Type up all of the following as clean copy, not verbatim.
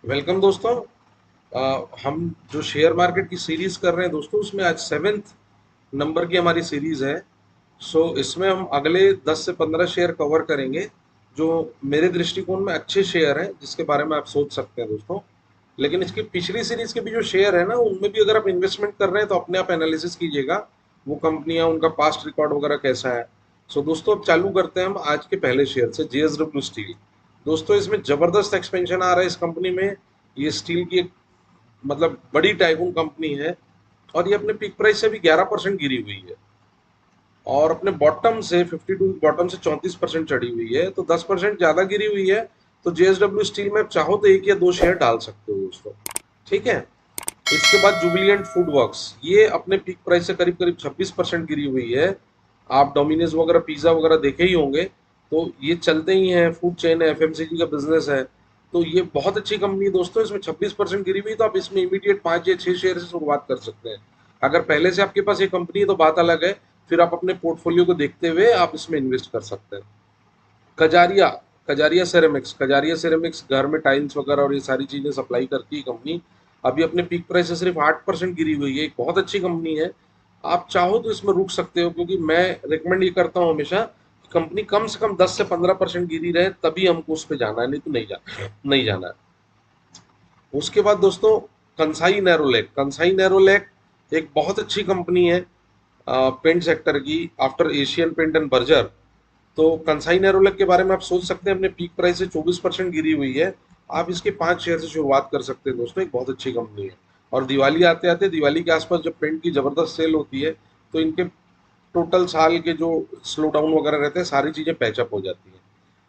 Welcome दोस्तों। हम जो शेयर मार्केट की सीरीज कर रहे हैं दोस्तों, उसमें आज सेवेंथ नंबर की हमारी सीरीज है। इसमें हम अगले 10 से 15 शेयर कवर करेंगे जो मेरे दृष्टिकोण में अच्छे शेयर हैं, जिसके बारे में आप सोच सकते हैं दोस्तों। लेकिन इसकी पिछली सीरीज के भी जो शेयर है ना, उनमें भी अगर आप इन्वेस्टमेंट कर रहे हैं तो अपने आप एनालिसिस कीजिएगा वो कंपनियां, उनका पास्ट रिकॉर्ड वगैरह कैसा है। दोस्तों, अब चालू करते हैं हम आज के पहले शेयर से, जेएसडब्ल्यू स्टील। दोस्तों, इसमें जबरदस्त एक्सपेंशन आ रहा है इस कंपनी में। ये स्टील की एक मतलब बड़ी टाइकून कंपनी है, और ये अपने पीक प्राइस से भी 11% गिरी हुई है, और अपने बॉटम से 52 बॉटम से 34% चढ़ी हुई है, तो 10% ज्यादा गिरी हुई है। तो जेएसडब्ल्यू स्टील में आप चाहो तो एक या दो शेयर डाल सकते हो दोस्तों। ठीक है। इसके बाद जुबिलियंट फूड वर्क्स, ये अपने पीक प्राइस से करीब करीब 26% गिरी हुई है। आप डोमिनोज वगैरह, पिज्जा वगैरह देखे ही होंगे, तो ये चलते ही हैं, फूड चेन है, एफएमसीजी का बिजनेस है। तो ये बहुत अच्छी कंपनी है दोस्तों। इसमें 26% गिरी हुई, तो आप इसमें इमीडिएट 5 या 6 शेयर से शुरुआत कर सकते हैं। अगर पहले से आपके पास ये कंपनी है तो बात अलग है, फिर आप अपने पोर्टफोलियो को देखते हुए आप इसमें इन्वेस्ट कर सकते हैं। कजारिया, कजारिया सेरेमिक्स घर में टाइल्स वगैरह और ये सारी चीजें सप्लाई करती है कंपनी। अभी अपने पीक प्राइस से सिर्फ 8% गिरी हुई है। एक बहुत अच्छी कंपनी है। आप चाहो तो इसमें रुक सकते हो, क्योंकि मैं रिकमेंड ये करता हूँ हमेशा कि कंपनी कम से कम 10 से 15% गिरी रहे, तभी हमको उस पर जाना है, नहीं तो नहीं जाना है। उसके बाद दोस्तों, कंसाई नैरोलैक एक बहुत अच्छी कंपनी है पेंट सेक्टर की, after Asian paint and Berger. तो कंसाई नेरोलैक के बारे में आप सोच सकते हैं, अपने पीक प्राइस से 24% गिरी हुई है। आप इसके 5 शेयर से शुरुआत कर सकते हैं दोस्तों। एक बहुत अच्छी कंपनी है। और दिवाली आते आते, दिवाली के आसपास जब पेंट की जबरदस्त सेल होती है, तो इनके टोटल साल के जो स्लो डाउन वगैरह रहते हैं, सारी चीजें पैचअप हो जाती हैं।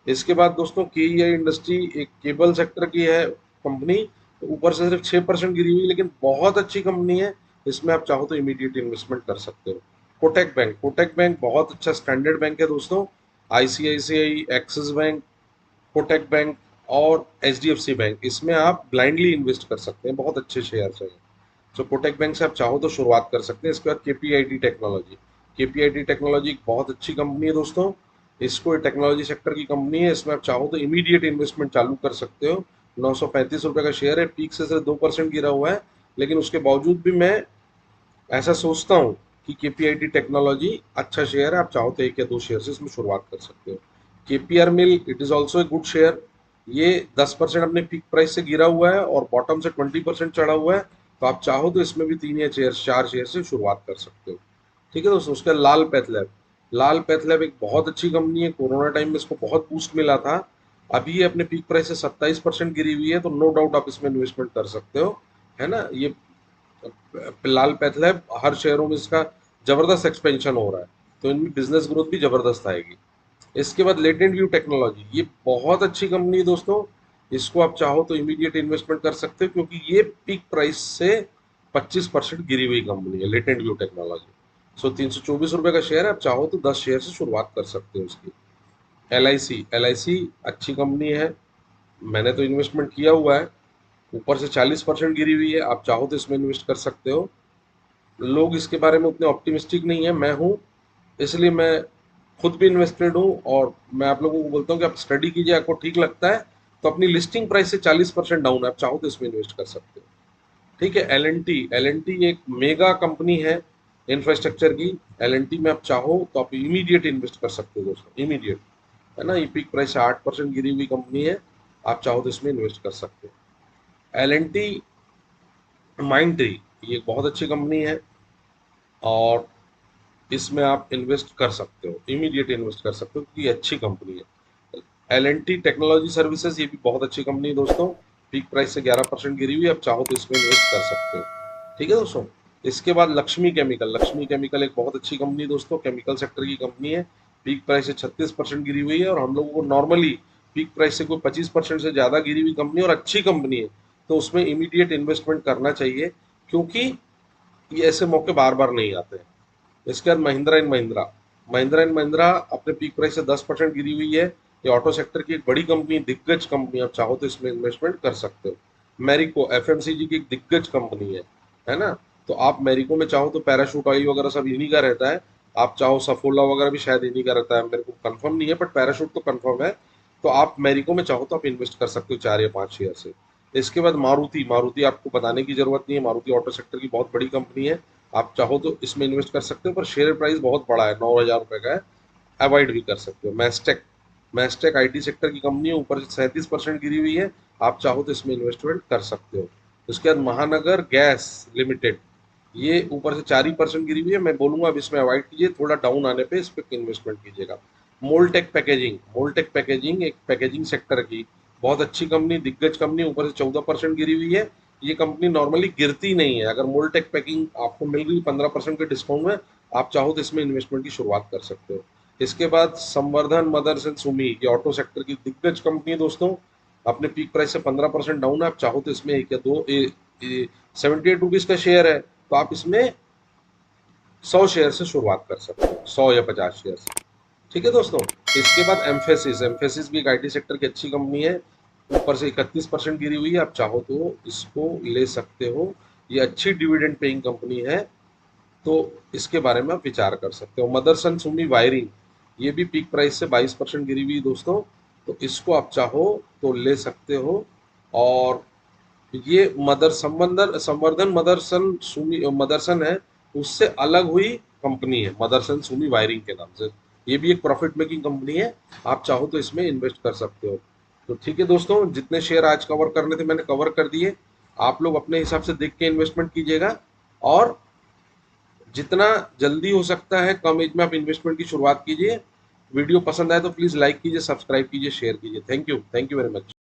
इसके बाद दोस्तों, के ई आई इंडस्ट्री एक केबल सेक्टर की है कंपनी। तो ऊपर से सिर्फ 6% गिरी हुई, लेकिन बहुत अच्छी कंपनी है। इसमें आप चाहो तो इमीडिएट इन्वेस्टमेंट कर सकते हो। कोटेक बैंक बहुत अच्छा स्टैंडर्ड बैंक है दोस्तों। ICICI, axis bank, Kotak bank और एचडीएफसी बैंक, इसमें आप ब्लाइंडली इन्वेस्ट कर सकते हैं। बहुत अच्छे शेयर हैं। कोटक बैंक से आप चाहो तो शुरुआत कर सकते हैं। इसके बाद केपीआईटी टेक्नोलॉजी। केपीआईटी टेक्नोलॉजी एक बहुत अच्छी कंपनी है दोस्तों। इसको टेक्नोलॉजी सेक्टर की कंपनी है। इसमें आप चाहो तो इमीडिएट इन्वेस्टमेंट चालू कर सकते हो। 935 रुपये का शेयर है, पीक से सिर्फ 2% गिरा हुआ है। लेकिन उसके बावजूद भी मैं ऐसा सोचता हूँ कि केपीआईटी टेक्नोलॉजी अच्छा शेयर है। आप चाहो तो एक या दो शेयर से इसमें शुरुआत कर सकते हो। KPR mill, it is also a good share. ये 10% अपने पीक प्राइस से गिरा हुआ है, और बॉटम से 20% चढ़ा हुआ है। तो आप चाहो तो इसमें भी 3 या 4 शेयर से शुरुआत कर सकते हो। ठीक है दोस्तों। उसका लाल पैथलैब एक बहुत अच्छी कंपनी है। कोरोना टाइम में इसको बहुत बूस्ट मिला था। अभी ये अपने पीक प्राइस से 27% गिरी हुई है, तो नो डाउट आप इसमें इन्वेस्टमेंट कर सकते हो। है ना। ये लाल पैथलैब, हर शहरों में इसका जबरदस्त एक्सपेंशन हो रहा है, तो इनमें बिजनेस ग्रोथ भी जबरदस्त आएगी। इसके बाद लेटेंट व्यू टेक्नोलॉजी, ये बहुत अच्छी कंपनी है दोस्तों। इसको आप चाहो तो इमीडिएट इन्वेस्टमेंट कर सकते हो, क्योंकि ये पीक प्राइस से 25% गिरी हुई कंपनी है, लेटेंट व्यू टेक्नोलॉजी। 324 रुपये का शेयर है। आप चाहो तो 10 शेयर से शुरुआत कर सकते हो उसकी। एल आई सी अच्छी कंपनी है। मैंने तो इन्वेस्टमेंट किया हुआ है। ऊपर से 40% गिरी हुई है। आप चाहो तो इसमें इन्वेस्ट कर सकते हो। लोग इसके बारे में उतने ऑप्टिमिस्टिक नहीं है, मैं हूँ। इसलिए मैं खुद भी इन्वेस्टेड हूँ, और मैं आप लोगों को बोलता हूँ कि आप स्टडी कीजिए, आपको ठीक लगता है तो अपनी लिस्टिंग प्राइस से 40% डाउन है, आप चाहो तो इसमें इन्वेस्ट कर सकते हो। ठीक है। एल एन टी एक मेगा कंपनी है इंफ्रास्ट्रक्चर की। एल एन टी में आप चाहो तो आप इमीडिएट इन्वेस्ट कर सकते हो दोस्तों, इमीडिएट। है ना। ये पीक प्राइस से 8% गिरी हुई कंपनी है। आप चाहो तो इसमें इन्वेस्ट कर सकते हो। L N T Mindtree, ये एक बहुत अच्छी कंपनी है, और इसमें आप इन्वेस्ट कर सकते हो, इमीडिएट इन्वेस्ट कर सकते हो, क्योंकि ये अच्छी कंपनी है। L N T technology services, ये भी बहुत अच्छी कंपनी है दोस्तों। पीक प्राइस से 11% गिरी हुई है। आप चाहो तो इसमें इन्वेस्ट कर सकते हो। ठीक है दोस्तों। इसके बाद लक्ष्मी केमिकल एक बहुत अच्छी कंपनी है दोस्तों, केमिकल सेक्टर की कंपनी है। पीक प्राइस से 36% गिरी हुई है, और हम लोगों को नॉर्मली पीक प्राइस से कोई 25% से ज़्यादा गिरी हुई कंपनी और अच्छी कंपनी है, तो उसमें इमीडिएट इन्वेस्टमेंट करना चाहिए, क्योंकि ये ऐसे मौके बार बार नहीं आते हैं। इसके बाद महिंद्रा एंड महिंद्रा अपने पीक प्राइस से 10% गिरी हुई है। ये ऑटो सेक्टर की एक बड़ी कंपनी, दिग्गज कंपनी, आप चाहो तो इसमें इन्वेस्टमेंट कर सकते हो। मैरिको एफएमसीजी की एक दिग्गज कंपनी है ना। तो आप मैरिको में चाहो तो पैराशूट ऑयल वगैरह सब इन्हीं का रहता है। आप चाहो सफोला वगैरह भी शायद इन्हीं का रहता है, मेरे को कंफर्म नहीं है, बट पैराशूट तो कंफर्म है। तो आप मैरिको में चाहो तो आप इन्वेस्ट कर सकते हो 4 या 5 शेयर से। इसके बाद मारुति, मारुति आपको बताने की जरूरत नहीं है, मारुति ऑटो सेक्टर की बहुत बड़ी कंपनी है। आप चाहो तो इसमें इन्वेस्ट कर सकते हो, पर शेयर प्राइस बहुत बड़ा है, 9,000 रुपये का है, अवॉइड भी कर सकते हो। मैस्टेक, मैस्टेक आईटी सेक्टर की कंपनी है, ऊपर से 37% गिरी हुई है, आप चाहो तो इसमें इन्वेस्टमेंट कर सकते हो। उसके बाद महानगर गैस लिमिटेड, ये ऊपर से 4% गिरी हुई है, मैं बोलूंगा अब इसमें अवॉइड कीजिए, थोड़ा डाउन आने पे इस पर इन्वेस्टमेंट कीजिएगा। मोलटेक पैकेजिंग, मोलटेक पैकेजिंग एक पैकेजिंग सेक्टर की बहुत अच्छी कंपनी, दिग्गज कंपनी, ऊपर से 14% गिरी हुई है। ये कंपनी नॉर्मली गिरती नहीं है, अगर मोलटेक पैकिंग आपको मिल रही 15% के डिस्काउंट में, आप चाहो तो इसमें इन्वेस्टमेंट की शुरुआत कर सकते हो। इसके बाद संवर्धन मदर्स एंड सुमी, ये ऑटो सेक्टर की दिग्गज कंपनी है दोस्तों, अपने पीक प्राइस से 15% डाउन है, आप चाहो तो इसमें एक या दो 78 रुपीज का शेयर है, तो आप इसमें 100 शेयर से शुरुआत कर सकते हो, 100 या 50 शेयर से। ठीक है दोस्तों। इसके बाद एम्फेसिस, एम्फेसिस भी एक आईटी सेक्टर की अच्छी कंपनी है, ऊपर से 31% गिरी हुई है, आप चाहो तो इसको ले सकते हो, ये अच्छी डिविडेंड पेइंग कंपनी है, तो इसके बारे में आप विचार कर सकते हो। मदरसन सुमी वायरिंग, ये भी पीक प्राइस से 22% गिरी हुई दोस्तों, तो इसको आप चाहो तो ले सकते हो। और ये संवर्धन मदरसन सुमी मदरसन है, उससे अलग हुई कंपनी है मदरसन सुमी वायरिंग के नाम से, ये भी एक प्रॉफिट मेकिंग कंपनी है, आप चाहो तो इसमें इन्वेस्ट कर सकते हो। तो ठीक है दोस्तों, जितने शेयर आज कवर करने थे मैंने कवर कर दिए, आप लोग अपने हिसाब से देख के इन्वेस्टमेंट कीजिएगा, और जितना जल्दी हो सकता है कम एज में आप इन्वेस्टमेंट की शुरुआत कीजिए। वीडियो पसंद आए तो प्लीज़ लाइक कीजिए, सब्सक्राइब कीजिए, शेयर कीजिए। Thank you very much.